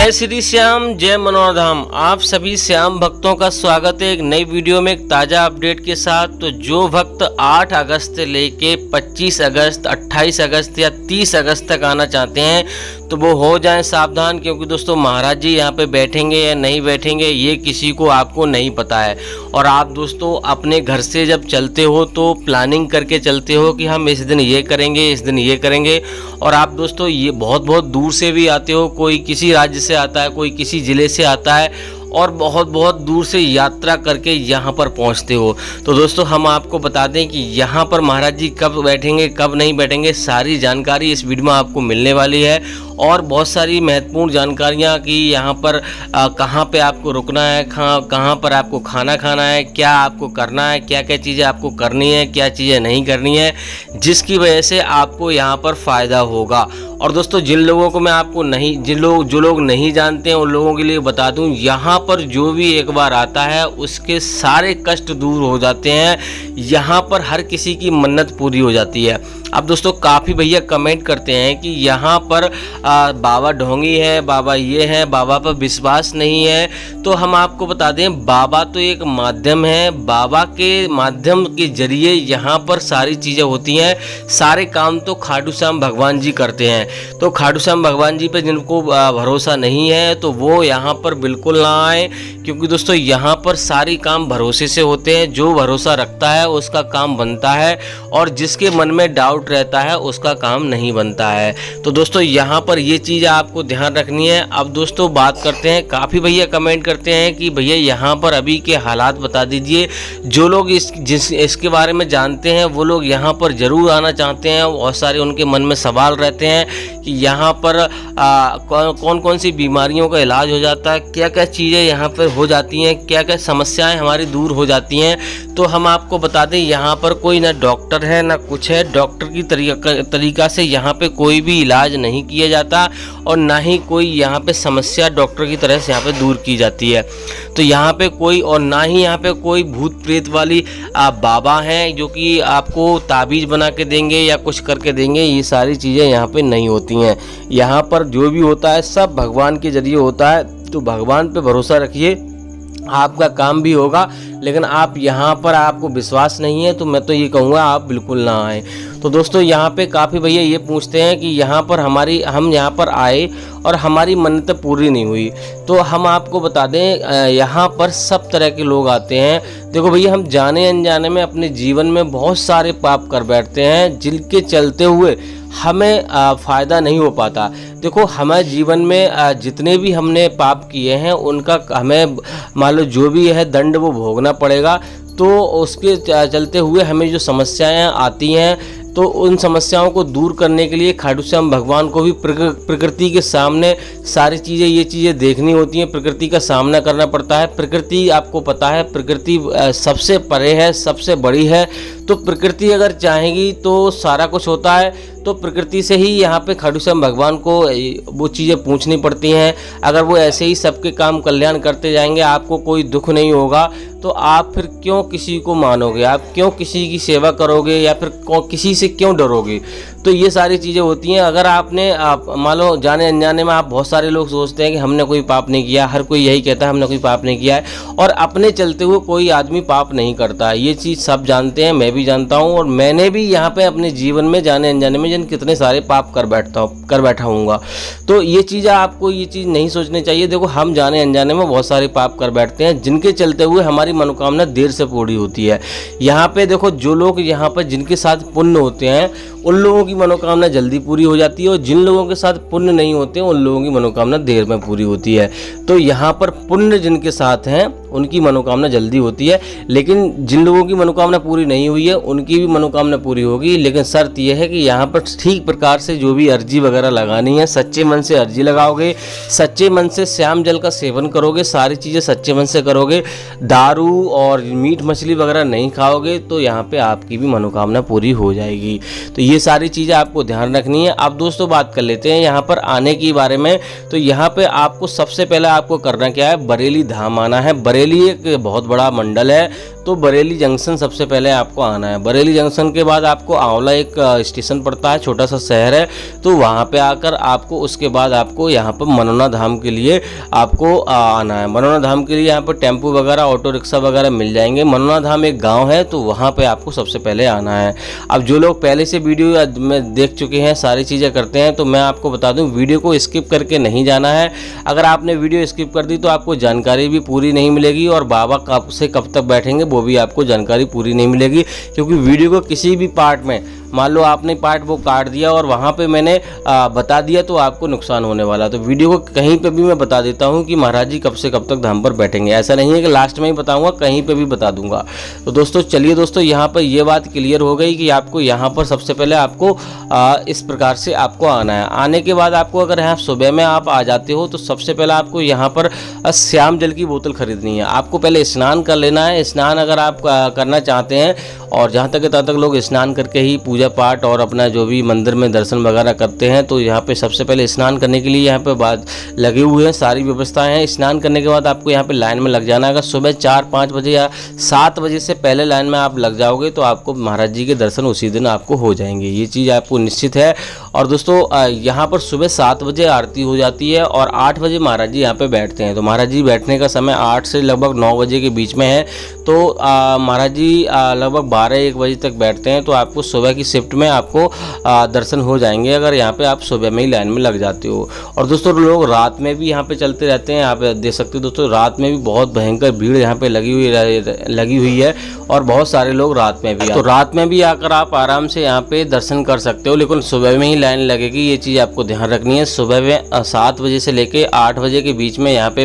जय श्री श्याम, जय मनोरधाम। आप सभी श्याम भक्तों का स्वागत है एक नई वीडियो में एक ताज़ा अपडेट के साथ। तो जो भक्त 8 अगस्त से लेके 25 अगस्त, 28 अगस्त या 30 अगस्त तक आना चाहते हैं तो वो हो जाएं सावधान, क्योंकि दोस्तों महाराज जी यहाँ पे बैठेंगे या नहीं बैठेंगे ये किसी को आपको नहीं पता है। और आप दोस्तों अपने घर से जब चलते हो तो प्लानिंग करके चलते हो कि हम इस दिन ये करेंगे, इस दिन ये करेंगे। और आप दोस्तों ये बहुत दूर से भी आते हो, कोई किसी राज्य से आता है, कोई किसी ज़िले से आता है और बहुत दूर से यात्रा करके यहाँ पर पहुँचते हो। तो दोस्तों हम आपको बता दें कि यहाँ पर महाराज जी कब बैठेंगे, कब नहीं बैठेंगे, सारी जानकारी इस वीडियो में आपको मिलने वाली है। और बहुत सारी महत्वपूर्ण जानकारियाँ कि यहाँ पर कहाँ पे आपको रुकना है, कहाँ पर आपको खाना खाना है, क्या आपको करना है, क्या क्या चीज़ें आपको करनी है, क्या चीज़ें नहीं करनी है, जिसकी वजह से आपको यहाँ पर फ़ायदा होगा। और दोस्तों जिन लोगों को मैं आपको नहीं, जो लोग नहीं जानते हैं उन लोगों के लिए बता दूं, यहाँ पर जो भी एक बार आता है उसके सारे कष्ट दूर हो जाते हैं। यहाँ पर हर किसी की मन्नत पूरी हो जाती है। अब दोस्तों काफ़ी भैया कमेंट करते हैं कि यहाँ पर बाबा ढोंगी है, बाबा ये है, बाबा पर विश्वास नहीं है। तो हम आपको बता दें बाबा तो एक माध्यम है, बाबा के माध्यम के जरिए यहाँ पर सारी चीज़ें होती हैं। सारे काम तो खाटू श्याम भगवान जी करते हैं। तो खाटू श्याम भगवान जी पे जिनको भरोसा नहीं है तो वो यहाँ पर बिल्कुल ना आए, क्योंकि दोस्तों यहाँ पर सारी काम भरोसे से होते हैं। जो भरोसा रखता है उसका काम बनता है और जिसके मन में डाउट रहता है उसका काम नहीं बनता है। तो दोस्तों यहाँ पर ये चीज़ आपको ध्यान रखनी है। अब दोस्तों बात करते हैं, काफ़ी भैया कमेंट करते हैं कि भैया यहाँ पर अभी के हालात बता दीजिए। जो लोग इसके बारे में जानते हैं वो लोग यहाँ पर ज़रूर आना चाहते हैं। बहुत सारे उनके मन में सवाल रहते हैं कि यहाँ पर कौन कौन सी बीमारियों का इलाज हो जाता है, क्या क्या चीज़ें यहाँ पर हो जाती हैं, क्या क्या समस्याएं हमारी दूर हो जाती हैं। तो हम आपको बता दें यहाँ पर कोई ना डॉक्टर है ना कुछ है। डॉक्टर की तरीका से यहाँ पे कोई भी इलाज नहीं किया जाता और ना ही कोई यहाँ पे समस्या डॉक्टर की तरह से यहाँ पे दूर की जाती है। तो यहाँ पे कोई, और ना ही यहाँ पे कोई भूत प्रेत वाली बाबा हैं जो कि आपको ताबीज़ बना के देंगे या कुछ करके देंगे। ये सारी चीज़ें यहाँ पे नहीं होती हैं। यहाँ पर जो भी होता है सब भगवान के जरिए होता है। तो भगवान पे भरोसा रखिए, आपका काम भी होगा। लेकिन आप यहाँ पर आपको विश्वास नहीं है तो मैं तो ये कहूँगा आप बिल्कुल ना आएँ। तो दोस्तों यहाँ पे काफ़ी भैया ये पूछते हैं कि यहाँ पर हम यहाँ पर आए और हमारी मन्नतें पूरी नहीं हुई। तो हम आपको बता दें यहाँ पर सब तरह के लोग आते हैं। देखो भैया हम जाने अनजाने में अपने जीवन में बहुत सारे पाप कर बैठते हैं जिनके चलते हुए हमें फ़ायदा नहीं हो पाता। देखो हमारे जीवन में जितने भी हमने पाप किए हैं उनका हमें मान लो जो भी है दंड वो भोगना पड़ेगा। तो उसके चलते हुए हमें जो समस्याएं आती हैं तो उन समस्याओं को दूर करने के लिए खाटू श्याम भगवान को भी प्रकृति के सामने सारी चीज़ें ये चीज़ें देखनी होती हैं। प्रकृति का सामना करना पड़ता है। प्रकृति आपको पता है प्रकृति सबसे परे है, सबसे बड़ी है। तो प्रकृति अगर चाहेगी तो सारा कुछ होता है। तो प्रकृति से ही यहाँ पे खाटू श्याम भगवान को वो चीज़ें पूछनी पड़ती हैं। अगर वो ऐसे ही सबके काम कल्याण करते जाएंगे, आपको कोई दुख नहीं होगा, तो आप फिर क्यों किसी को मानोगे, आप क्यों किसी की सेवा करोगे या फिर किसी से क्यों डरोगे। तो ये सारी चीज़ें होती हैं। अगर आपने मान लो जाने अनजाने में आप, बहुत सारे लोग सोचते हैं कि हमने कोई पाप नहीं किया, हर कोई यही कहता है हमने कोई पाप नहीं किया है, और अपने चलते हुए कोई आदमी पाप नहीं करता। ये चीज़ सब जानते हैं, मैं भी जानता हूँ। और मैंने भी यहाँ पे अपने जीवन में जाने अनजाने में कितने सारे पाप कर बैठा हूँगा। तो ये चीज़ आपको ये चीज़ नहीं सोचनी चाहिए। देखो हम जाने अनजाने में बहुत सारे पाप कर बैठते हैं जिनके चलते हुए हमारी मनोकामना देर से पूरी होती है। यहाँ पे देखो जो लोग यहाँ पर जिनके साथ पुण्य होते हैं उन लोगों की मनोकामना जल्दी पूरी हो जाती है, और जिन लोगों के साथ पुण्य नहीं होते उन लोगों की मनोकामना देर में पूरी होती है। तो यहाँ पर पुण्य जिनके साथ हैं उनकी मनोकामना जल्दी होती है, लेकिन जिन लोगों की मनोकामना पूरी नहीं हुई है उनकी भी मनोकामना पूरी होगी। लेकिन शर्त यह है कि यहाँ पर ठीक प्रकार से जो भी अर्जी वगैरह लगानी है सच्चे मन से अर्जी लगाओगे, सच्चे मन से श्याम जल का सेवन करोगे, सारी चीज़ें सच्चे मन से करोगे, दारू और मीट मछली वगैरह नहीं खाओगे, तो यहाँ पे आपकी भी मनोकामना पूरी हो जाएगी। तो ये सारी चीज़ें आपको ध्यान रखनी है। अब दोस्तों बात कर लेते हैं यहाँ पर आने के बारे में। तो यहाँ पे आपको सबसे पहले आपको करना क्या है, बरेली धाम आना है। बरेली एक बहुत बड़ा मंडल है। तो बरेली जंक्शन सबसे पहले आपको आना है। बरेली जंक्शन के बाद आपको आंवला एक स्टेशन पड़ता है, छोटा सा शहर है, तो वहाँ पे आकर आपको उसके बाद आपको यहाँ पर मनोना धाम के लिए आपको आना है। मनोना धाम के लिए यहाँ पर टेम्पो वगैरह, ऑटो रिक्शा वगैरह मिल जाएंगे। मनोना धाम एक गाँव है, तो वहाँ पर आपको सबसे पहले आना है। अब जो लोग पहले से वीडियो में देख चुके हैं, सारी चीज़ें करते हैं, तो मैं आपको बता दूं वीडियो को स्किप करके नहीं जाना है। अगर आपने वीडियो स्किप कर दी तो आपको जानकारी भी पूरी नहीं मिलेगी और बाबा कब से कब तक बैठेंगे वो भी आपको जानकारी पूरी नहीं मिलेगी, क्योंकि वीडियो को किसी भी पार्ट में मान लो आपने पार्ट वो काट दिया और वहाँ पे मैंने बता दिया तो आपको नुकसान होने वाला। तो वीडियो को कहीं पे भी मैं बता देता हूँ कि महाराज जी कब से कब तक धाम पर बैठेंगे। ऐसा नहीं है कि लास्ट में ही बताऊँगा, कहीं पे भी बता दूंगा। तो दोस्तों चलिए दोस्तों, यहाँ पर ये बात क्लियर हो गई कि आपको यहाँ पर सबसे पहले आपको इस प्रकार से आपको आना है। आने के बाद आपको अगर यहाँ सुबह में आप आ जाते हो तो सबसे पहले आपको यहाँ पर श्याम जल की बोतल खरीदनी है। आपको पहले स्नान कर लेना है। स्नान अगर आप करना चाहते हैं, और जहाँ तक तब तक लोग स्नान करके ही पूजा पाठ और अपना जो भी मंदिर में दर्शन वगैरह करते हैं, तो यहाँ पे सबसे पहले स्नान करने के लिए यहाँ पे बात लगे हुए हैं, सारी व्यवस्थाएं हैं। स्नान करने के बाद आपको यहाँ पे लाइन में लग जाना है। अगर सुबह 4-5 बजे या 7 बजे से पहले लाइन में आप लग जाओगे तो आपको महाराज जी के दर्शन उसी दिन आपको हो जाएंगे, ये चीज़ आपको निश्चित है। और दोस्तों यहाँ पर सुबह 7 बजे आरती हो जाती है और 8 बजे महाराज जी यहाँ पे बैठते हैं। तो महाराज जी बैठने का समय 8 से लगभग 9 बजे के बीच में है। तो महाराज जी लगभग 12-1 बजे तक बैठते हैं। तो आपको सुबह की शिफ्ट में आपको दर्शन हो जाएंगे अगर यहाँ पे आप सुबह में ही लाइन में लग जाते हो। और दोस्तों लोग रात में भी यहाँ पे चलते रहते हैं, आप देख सकते हो दोस्तों, रात में भी बहुत भयंकर भीड़ यहाँ पे लगी हुई है और बहुत सारे लोग रात में भी, तो रात में भी आकर आप आराम से यहाँ पे दर्शन कर सकते हो, लेकिन सुबह में ही लाइन लगेगी, ये चीज़ आपको ध्यान रखनी है। सुबह में 7 बजे से लेके 8 बजे के बीच में यहाँ पे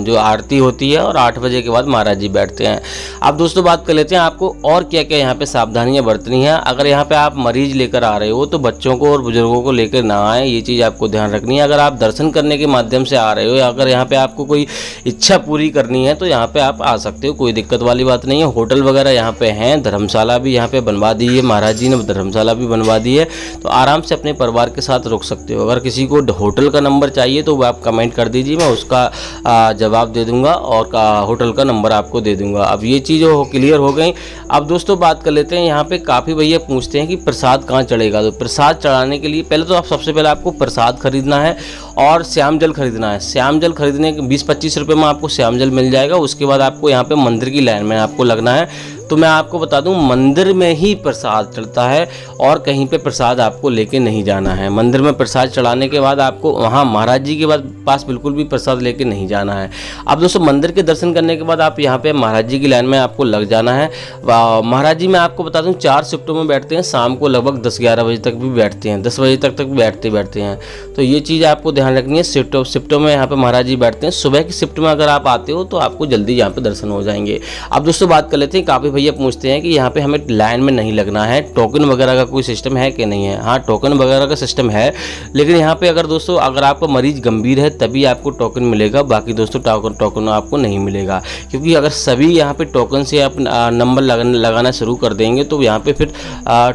जो आरती होती है और 8 बजे के बाद महाराज जी बैठते हैं। अब दोस्तों बात कर लेते हैं आपको और क्या क्या यहाँ पे सावधानियां बरतनी है। अगर यहाँ पे आप मरीज लेकर आ रहे हो तो बच्चों को और बुजुर्गों को लेकर ना आए, ये चीज़ आपको ध्यान रखनी है। अगर आप दर्शन करने के माध्यम से आ रहे हो या अगर यहाँ पे आपको कोई इच्छा पूरी करनी है तो यहाँ पे आप आ सकते हो, कोई दिक्कत वाली बात नहीं है। होटल वगैरह यहाँ पे हैं, धर्मशाला भी यहाँ पे बनवा दी है, महाराज जी ने धर्मशाला भी बनवा दी है, तो आराम से अपने परिवार के साथ रुक सकते हो। अगर किसी को होटल का नंबर चाहिए तो आप कमेंट कर दीजिए, मैं उसका जवाब दे दूंगा और होटल का नंबर आपको दे दूंगा। अब ये चीज़ क्लियर हो गई। अब दोस्तों बात कर लेते हैं, यहाँ पे काफ़ी भैया पूछते हैं कि प्रसाद कहाँ चढ़ेगा। तो प्रसाद चढ़ाने के लिए पहले तो आप सबसे पहले आपको प्रसाद खरीदना है और श्याम जल खरीदना है। श्याम जल खरीदने के 20-25 रुपये में आपको श्याम जल मिल जाएगा। उसके बाद आपको यहाँ पे मंदिर की लाइन में आपको लगना है। तो मैं आपको बता दूं, मंदिर में ही प्रसाद चढ़ता है और कहीं पे प्रसाद आपको लेके नहीं जाना है। मंदिर में प्रसाद चढ़ाने के बाद आपको वहाँ महाराज जी के पास बिल्कुल भी प्रसाद लेके नहीं जाना है। अब दोस्तों मंदिर के दर्शन करने के बाद आप यहाँ पे महाराज जी की लाइन में आपको लग जाना है। महाराज जी मैं आपको बता दूं 4 शिफ्टों में बैठते हैं, शाम को लगभग 10-11 बजे तक भी बैठते हैं, 10 बजे तक बैठते हैं। तो ये चीज़ आपको ध्यान रखनी है। शिफ्टों में यहाँ पे महाराज जी बैठते हैं। सुबह की शिफ्ट में अगर आप आते हो तो आपको जल्दी यहाँ पे दर्शन हो जाएंगे। अब दोस्तों बात कर लेते हैं, काफ़ी भैया पूछते हैं कि यहाँ पे हमें लाइन में नहीं लगना है, टोकन वगैरह का कोई सिस्टम है कि नहीं है। हाँ, टोकन वगैरह का सिस्टम है, लेकिन यहाँ पे अगर दोस्तों अगर आपका मरीज गंभीर है तभी आपको टोकन मिलेगा, बाकी दोस्तों टोकन आपको नहीं मिलेगा। क्योंकि अगर सभी यहाँ पे टोकन से आप नंबर लगाना शुरू कर देंगे तो यहाँ पे फिर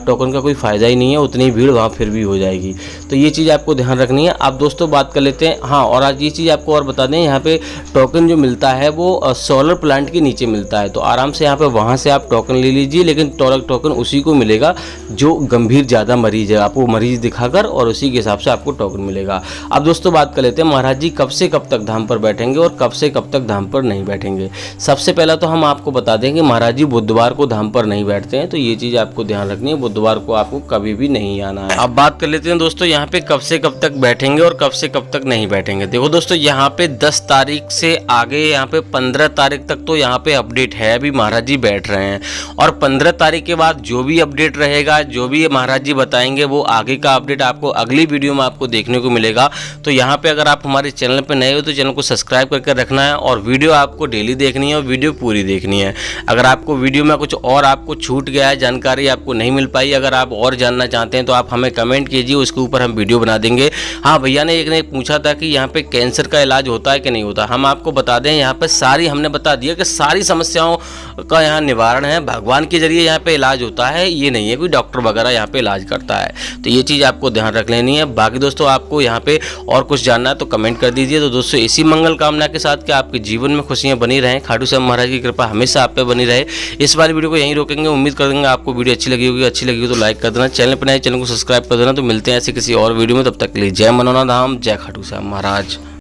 टोकन का कोई फ़ायदा ही नहीं है, उतनी भीड़ वहाँ फिर भी हो जाएगी। तो ये चीज़ आपको ध्यान रखनी है। अब दोस्तों बात कर लेते हैं, हाँ और आज ये चीज़ आपको और बता दें, यहाँ पे टोकन जो मिलता है वो सोलर प्लांट के नीचे मिलता है। तो आराम से यहाँ पे वहाँ से आप टोकन ले लीजिए, लेकिन टोकन उसी को मिलेगा जो गंभीर ज़्यादा मरीज है, आपको मरीज दिखाकर और उसी के हिसाब से आपको टोकन मिलेगा। अब दोस्तों बात कर लेते हैं महाराज जी कब से कब तक धाम पर बैठेंगे और कब से कब तक धाम पर नहीं बैठेंगे। सबसे पहला तो हम आपको बता देंगे महाराज जी बुधवार को धाम पर नहीं बैठते हैं, तो ये चीज़ आपको ध्यान रखनी है, बुधवार को आपको कभी भी नहीं आना है। अब बात कर लेते हैं दोस्तों यहाँ पे कब से कब तक बैठेंगे और कब से कब तक नहीं बैठेंगे। देखो दोस्तों यहाँ पे 10 तारीख से आगे यहाँ पे 15 तारीख तक तो यहाँ पे अपडेट है, अभी महाराज जी बैठ रहे हैं, और 15 तारीख के बाद जो भी अपडेट रहेगा, जो भी महाराज जी बताएंगे वो आगे का अपडेट आपको अगली वीडियो में आपको देखने को मिलेगा। तो यहाँ पे अगर आप हमारे चैनल पे नए हो तो चैनल को सब्सक्राइब करके रखना है और वीडियो आपको डेली देखनी है और वीडियो पूरी देखनी है। अगर आपको वीडियो में कुछ और आपको छूट गया है, जानकारी आपको नहीं मिल पाई, अगर आप और जानना चाहते हैं तो आप हमें कमेंट कीजिए, उसके ऊपर हम वीडियो बना देंगे। हाँ भैया ने एक ने पूछा था कि यहाँ पे कैंसर का इलाज होता है कि नहीं होता। हम आपको बता दें यहाँ पे सारी हमने बता दिया कि सारी समस्याओं का यहाँ निवारण निवारण है, भगवान के जरिए यहाँ पे इलाज होता है, ये नहीं है कोई डॉक्टर वगैरह यहाँ पे इलाज करता है। तो ये चीज़ आपको ध्यान रख लेनी है। बाकी दोस्तों आपको यहाँ पे और कुछ जानना है तो कमेंट कर दीजिए। तो दोस्तों इसी मंगल कामना के साथ कि आपके जीवन में खुशियाँ बनी रहें, खाटू श्याम महाराज की कृपा हमेशा आप पे बनी रहे। इस बार वीडियो को यहीं रोकेंगे। उम्मीद करेंगे आपको वीडियो अच्छी लगी होगी। अच्छी लगी हो तो लाइक कर देना, चैनल पर नए चैनल को सब्सक्राइब कर देना। तो मिलते हैं ऐसे किसी और वीडियो में, तब तक के लिए जय मनोना धाम, जय खाटू श्याम महाराज।